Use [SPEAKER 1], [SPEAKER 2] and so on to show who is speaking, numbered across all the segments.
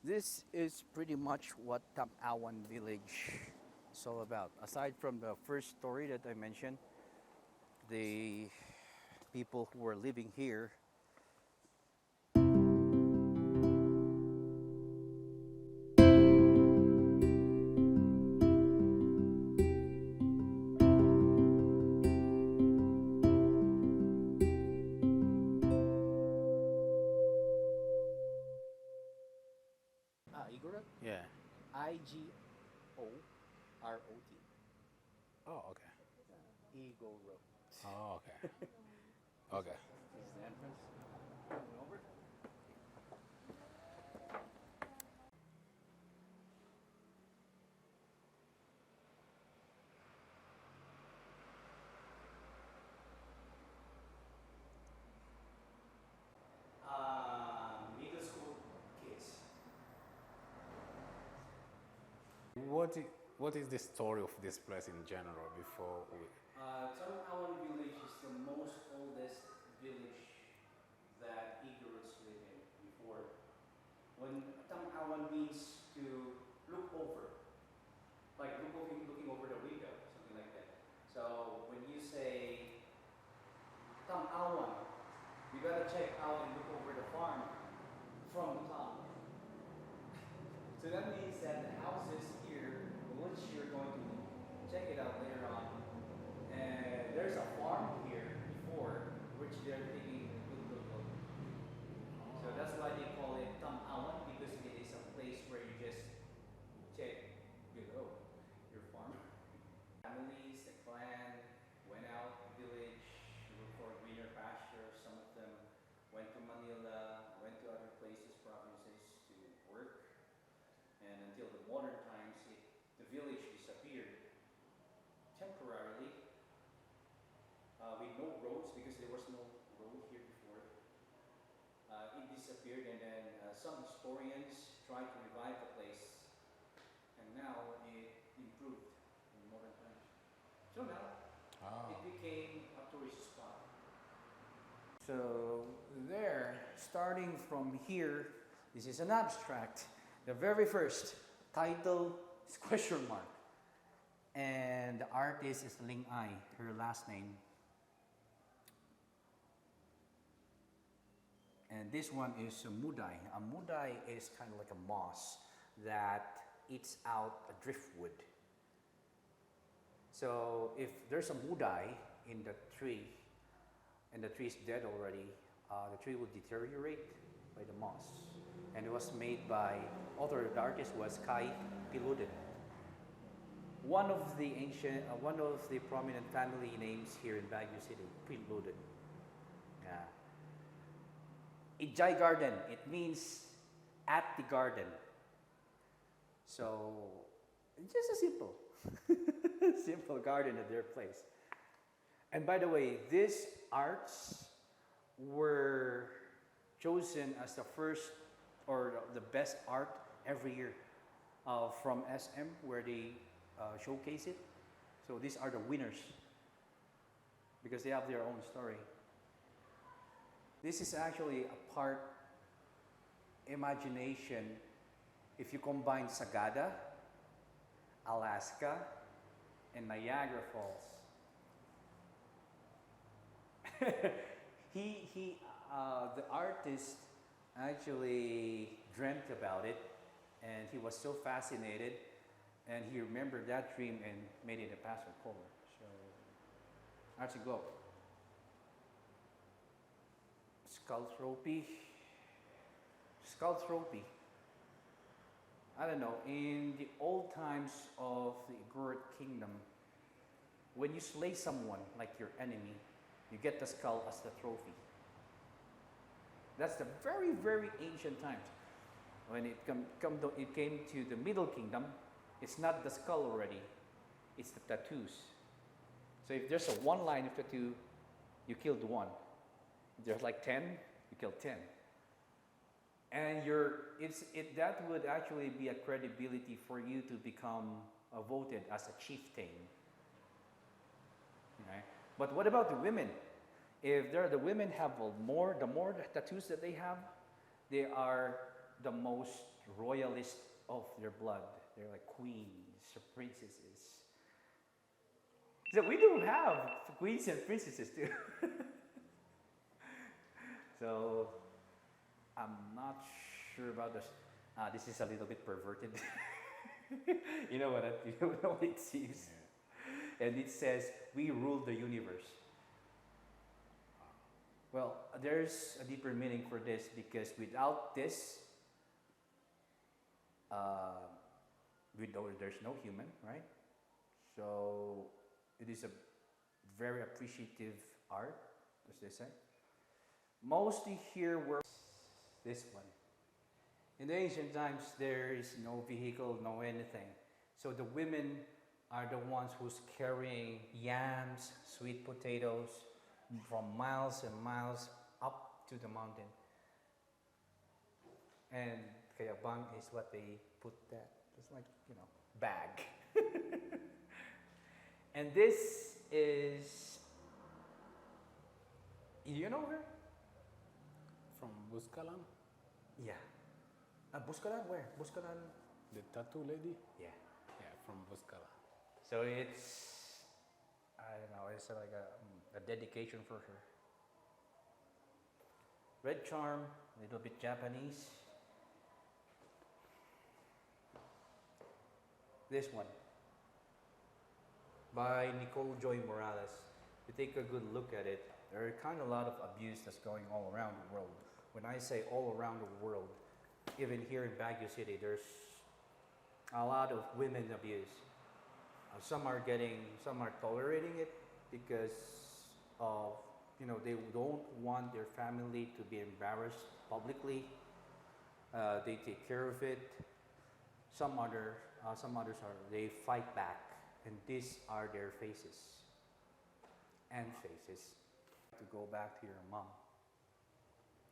[SPEAKER 1] This is pretty much what Tam-Awan village is all about. Aside from the first story that I mentioned, the people who are living here. Igorot?
[SPEAKER 2] Yeah.
[SPEAKER 1] Igorot.
[SPEAKER 2] Oh, okay.
[SPEAKER 1] Igorot.
[SPEAKER 2] Oh, okay. Okay.
[SPEAKER 1] This is the entrance. Going over. Middle school kids.
[SPEAKER 2] What is, what is the story of this place in general before we...
[SPEAKER 1] Tam-Awan village is the most oldest village that Igorots live in before. When Tam-Awan means to look over, like looking over the window, something like that. So when you say Tam-Awan, you gotta check out and look over the farm from the top. So that means that the houses here, which you're going to check it out later on, and there's a farm here before, which they're taking a good look of. So that's why they call it Tam-Awan, because it is a place where you just check below your farm. Families, the clan, went out village, look for greener pasture. Some of them went to Manila, went to other places, provinces to work. And until the modern times, the village disappeared temporarily with no roads because there was no road here before. It disappeared, and then some historians tried to revive the place, and now it improved in modern times. So now it
[SPEAKER 2] Oh.
[SPEAKER 1] became a tourist spot. So there, starting from here, this is an abstract. The very first title is question mark. And the artist is Ling Ai, her last name. And this one is a mudai. A mudai is kind of like a moss that eats out a driftwood. So if there's a mudai in the tree, and the tree is dead already, the tree will deteriorate by the moss. And it was made by, author, the artist was Kai Piluden. One of the ancient, one of the prominent family names here in Baguio City, Piluden. Yeah. Ijay Garden, it means at the garden. So, just a simple, simple garden at their place. And by the way, these arts were chosen as the first or the best art every year from SM, where they showcase it. So these are the winners because they have their own story. This is actually a part imagination if you combine Sagada, Alaska, and Niagara Falls. The artist actually dreamt about it, and he was so fascinated, and he remembered that dream and made it a pastel color. So that's a go. Skullthropy. Skullthropy. I don't know. In the old times of the igorot kingdom, when you slay someone like your enemy, you get the skull as the trophy. That's the very, very ancient times. When it came to the Middle Kingdom, it's not the skull already, it's the tattoos. So if there's a one line of tattoo, you killed one. If there's like 10, you killed 10. And that would actually be a credibility for you to become voted as a chieftain. Okay? But what about the women? If the women have the more tattoos that they have, they are the most
[SPEAKER 3] royalist of their blood. They're like queens or princesses. So we do have queens and princesses too. So I'm not sure about this. This is a little bit perverted. You know what? You know what it seems. And it says, "We rule the universe." Well, there's a deeper meaning for this because without this, there's no human, right? So it is a very appreciative art, as they say. Mostly here were this one. In the ancient times, there is no vehicle, no anything. So the women are the ones who's carrying yams, sweet potatoes from miles and miles up to the mountain. And kayabang is what they put that. It's like, bag. And this is, you know her?
[SPEAKER 2] From Buskalan,
[SPEAKER 3] Yeah. Buskalan, where? Buskalan?
[SPEAKER 2] the tattoo lady.
[SPEAKER 3] Yeah.
[SPEAKER 2] Yeah, from Buskalan.
[SPEAKER 3] So it's, I don't know, it's like a dedication for her. Red charm, a little bit Japanese. This one by Nicole Joy Morales. If you take a good look at it, there are kind of a lot of abuse that's going all around the world. When I say all around the world, even here in Baguio City, there's a lot of women abuse. Some are tolerating it because of, they don't want their family to be embarrassed publicly. They take care of it. Some others they fight back, and these are their faces. To go back to your mom.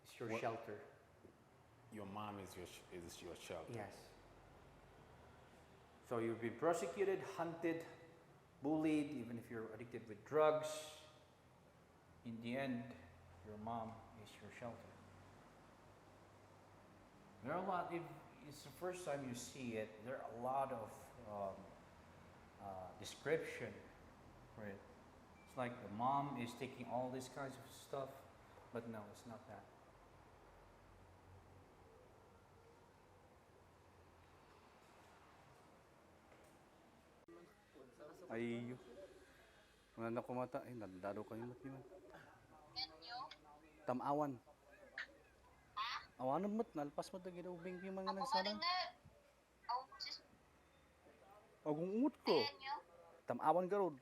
[SPEAKER 3] It's your shelter.
[SPEAKER 2] Your mom is your shelter.
[SPEAKER 3] Yes. So you've been persecuted, hunted, bullied, even if you're addicted with drugs. In the end, your mom is your shelter. There are a lot, if it's the first time you see it, there are a lot of description for it. It's like the mom is taking all these kinds of stuff, but no, it's not that.
[SPEAKER 4] Ay, wala na kumata. Ay, nadado kayo mat yun. Tam-Awan. Awan mat, nalpas mo tagi ubing yung mga nagsalang. Agong ungot ko. Tam-Awan garod.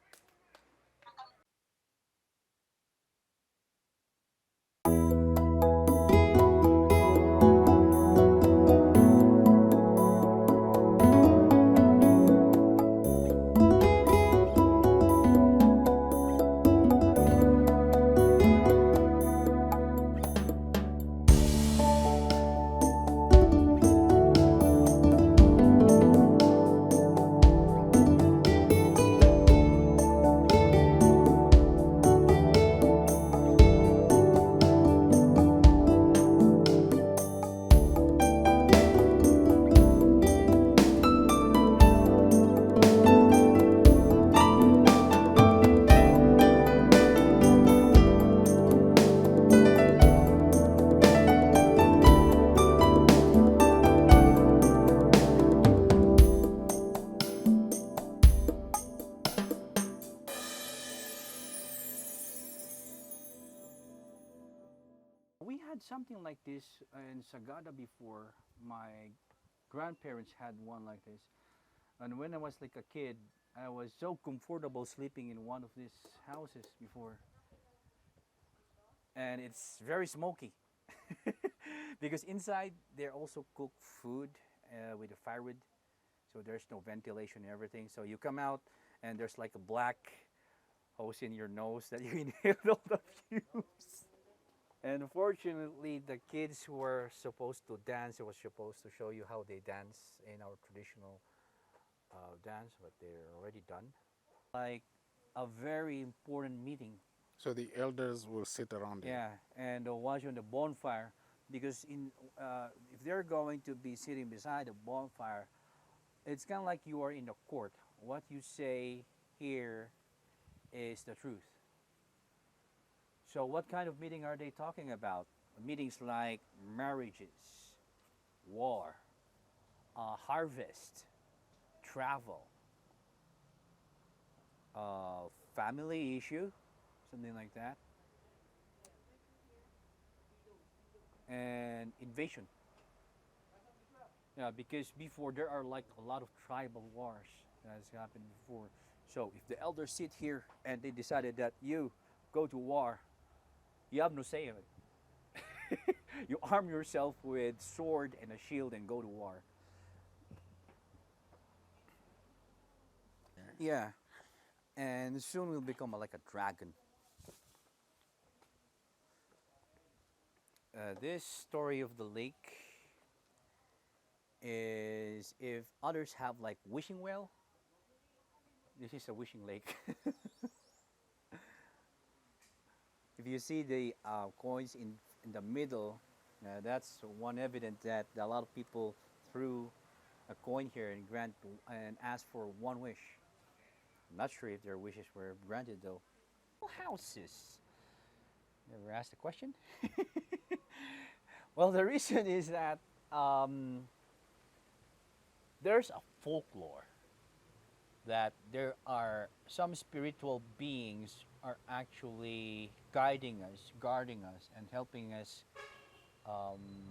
[SPEAKER 3] We had something like this in Sagada before. My grandparents had one like this. And when I was like a kid, I was so comfortable sleeping in one of these houses before. And it's very smoky. Because inside they also cook food with the firewood. So there's no ventilation and everything. So you come out and there's like a black hose in your nose that you inhale all the fumes. And unfortunately, the kids who were supposed to dance, it was supposed to show you how they dance in our traditional dance, but they're already done. Like a very important meeting.
[SPEAKER 2] So the elders will sit around it.
[SPEAKER 3] Yeah, and watch on the bonfire. because if they're going to be sitting beside a bonfire, it's kind of like you are in a court. What you say here is the truth. So what kind of meeting are they talking about? Meetings like marriages, war, harvest, travel, family issue, something like that, and invasion. Yeah, because before there are like a lot of tribal wars that has happened before. So if the elders sit here and they decided that you go to war, you have no say in it. You arm yourself with sword and a shield and go to war. Yeah, and soon we'll become like a dragon. This story of the lake is if others have like wishing well, this is a wishing lake. If you see the coins in the middle, that's one evidence that a lot of people threw a coin here and grant and asked for one wish. I'm not sure if their wishes were granted though. Houses. Never asked the question. Well, the reason is that there's a folklore that there are some spiritual beings are actually guiding us, guarding us, and helping us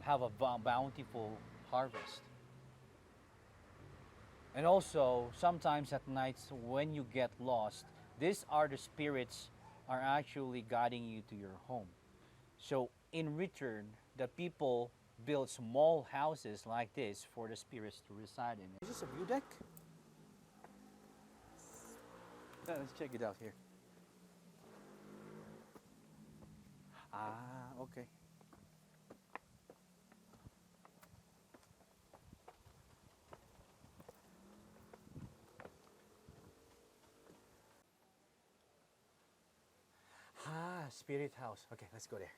[SPEAKER 3] have a bountiful harvest. And also, sometimes at nights when you get lost, these are the spirits are actually guiding you to your home. So in return, the people build small houses like this for the spirits to reside in. Is this a view deck? Let's check it out here. Ah, okay. Ah, spirit house. Okay, let's go there.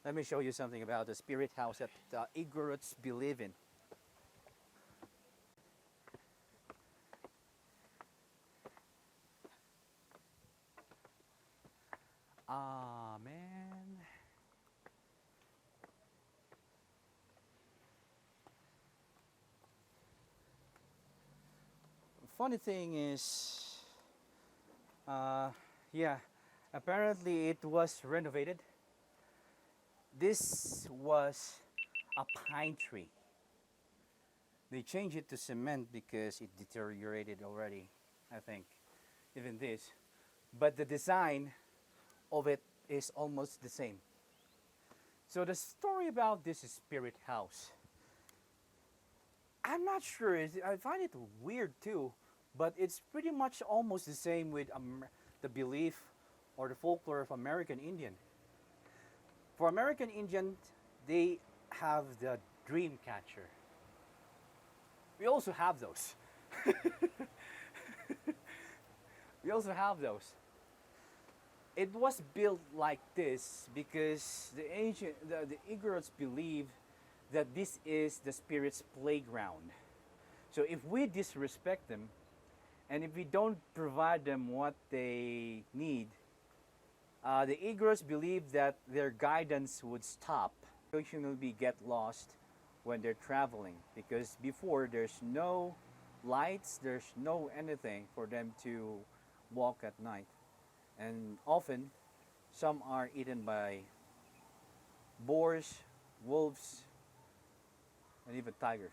[SPEAKER 3] Let me show you something about the spirit house that the igorots believe in. Ah, man. Funny thing is, yeah, apparently it was renovated. This was a pine tree. They changed it to cement because it deteriorated already, I think, even this. But the design of it is almost the same. So the story about this spirit house, I'm not sure. I find it weird too, but it's pretty much almost the same with the belief or the folklore of American Indian. For American Indian, they have the dream catcher. We also have those. We also have those. It was built like this because the igorots believe that this is the spirit's playground. So if we disrespect them, and if we don't provide them what they need, the igorots believe that their guidance would stop. Occasionally get lost when they're traveling because before there's no lights, there's no anything for them to walk at night. And often, some are eaten by boars, wolves, and even tigers.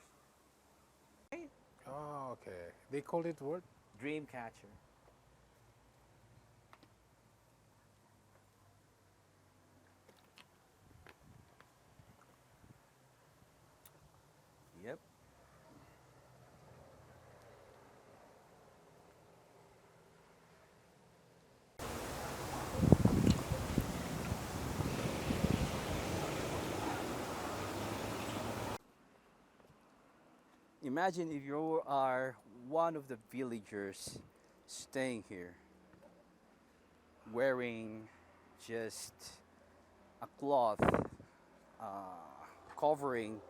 [SPEAKER 2] Oh, okay. They call it what?
[SPEAKER 3] Dream catcher. Yep. Imagine if you are one of the villagers staying here, wearing just a cloth covering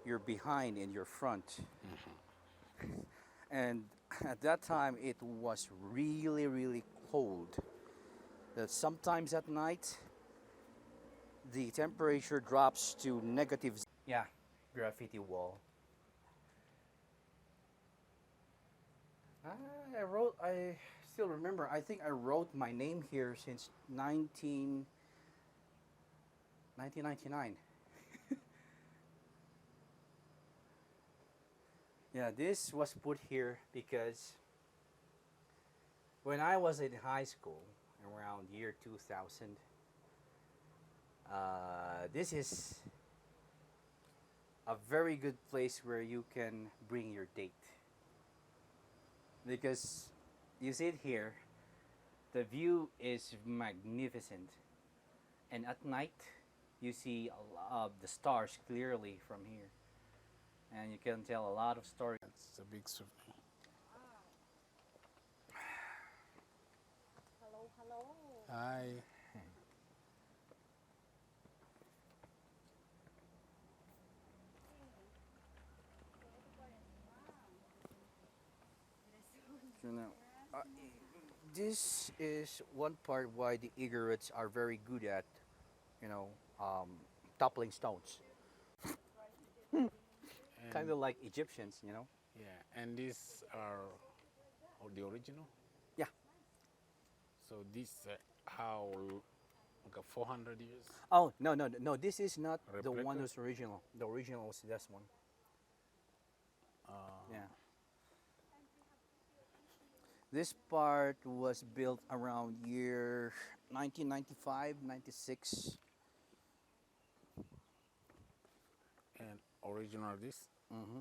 [SPEAKER 3] your behind and your front. And at that time, it was really, really cold. That sometimes at night, the temperature drops to negative. Yeah, graffiti wall. I still remember, I think I wrote my name here since 1999. Yeah, this was put here because when I was in high school, around year 2000, this is a very good place where you can bring your date. Because you sit here, the view is magnificent, and at night you see a lot of the stars clearly from here, and you can tell a lot of stories.
[SPEAKER 2] It's a big souvenir.
[SPEAKER 5] Hello, hello.
[SPEAKER 2] Hi.
[SPEAKER 3] So now, this is one part why the igorots are very good at, you know, toppling stones. Kind of like Egyptians, you know.
[SPEAKER 2] Yeah, and these are the original.
[SPEAKER 3] Yeah.
[SPEAKER 2] So this how like a 400 years.
[SPEAKER 3] Oh no! This is not the one
[SPEAKER 2] Replica?
[SPEAKER 3] who's original. The original was this one. Yeah. This part was built around year 1995, 96.
[SPEAKER 2] And original this.
[SPEAKER 3] Mm-hmm.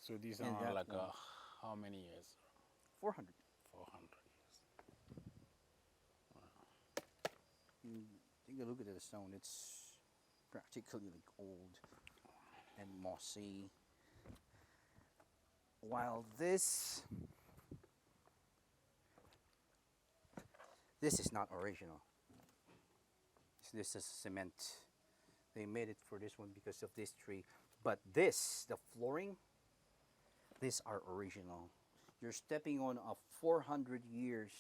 [SPEAKER 2] So these
[SPEAKER 3] And
[SPEAKER 2] are
[SPEAKER 3] that
[SPEAKER 2] like
[SPEAKER 3] one.
[SPEAKER 2] how many years?
[SPEAKER 3] 400.
[SPEAKER 2] 400 years.
[SPEAKER 3] Take a look at the stone. It's practically like old and mossy. While this is not original. This is cement. They made it for this one because of this tree. But this, the flooring, these are original. You're stepping on a 400 years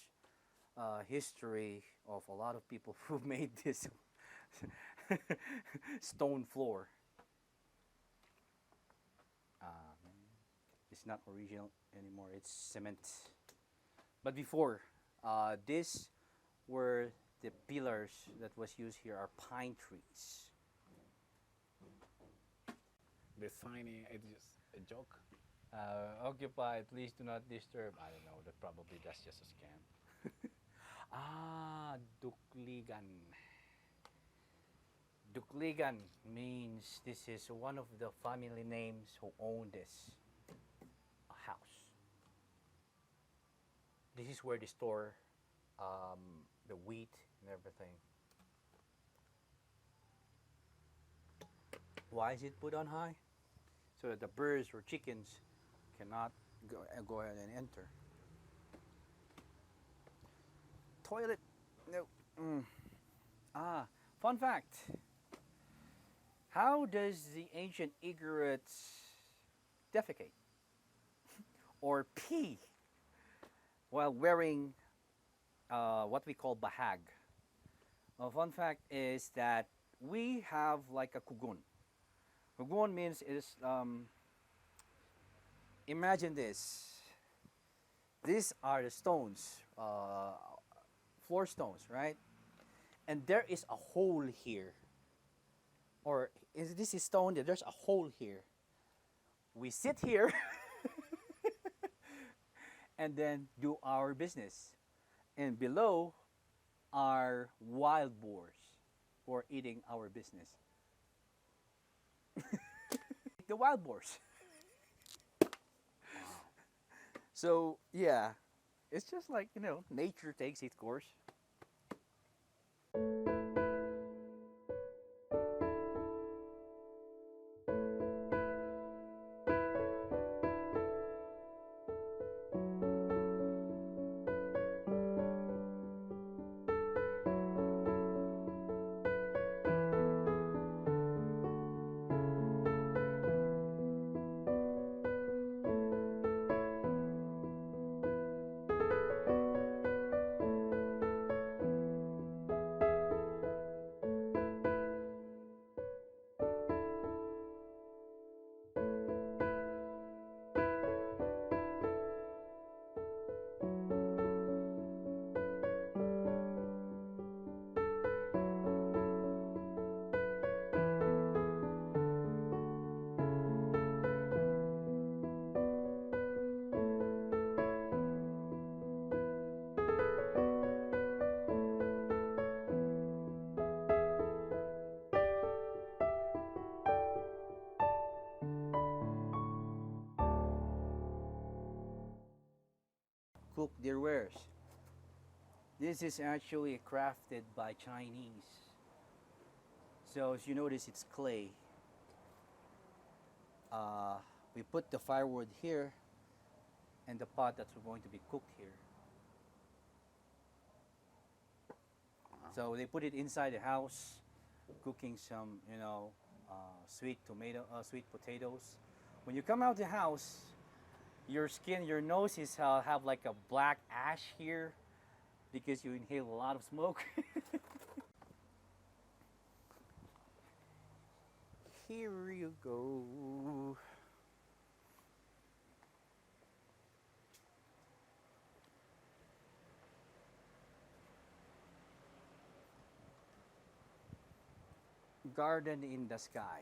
[SPEAKER 3] history of a lot of people who made this stone floor. It's not original anymore. It's cement. But before, these were the pillars that was used here are pine trees.
[SPEAKER 2] The sign is just a joke.
[SPEAKER 3] Occupy, please do not disturb. I don't know. That probably that's just a scam. Dukligan. Dukligan means this is one of the family names who own this house. This is where they store the wheat and everything. Why is it put on high? So that the birds or chickens cannot go ahead and enter. Toilet. No. Fun fact. How does the ancient igorots defecate or pee while wearing what we call bahag? A fun fact is that we have like a kugun. Kugun means is imagine this. These are the stones, floor stones, right? And there is a hole here. Or this is stone, there's a hole here. We sit here and then do our business. And below are wild boars who are eating our business. The wild boars. So, yeah, it's just like, nature takes its course. cook their wares. This is actually crafted by Chinese. So as you notice, it's clay. We put the firewood here and the pot that's going to be cooked here. So they put it inside the house, cooking some, sweet potatoes. When you come out the house, your skin, your nose is have like a black ash here because you inhale a lot of smoke. Here you go. Garden in the sky.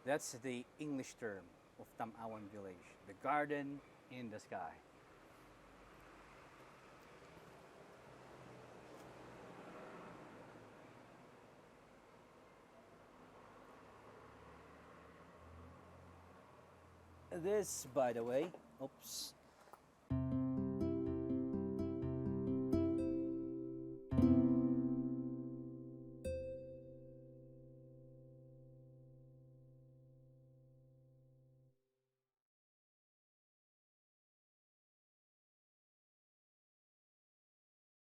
[SPEAKER 3] That's the English term of Tam-Awan village. The garden in the sky. This, by the way, oops.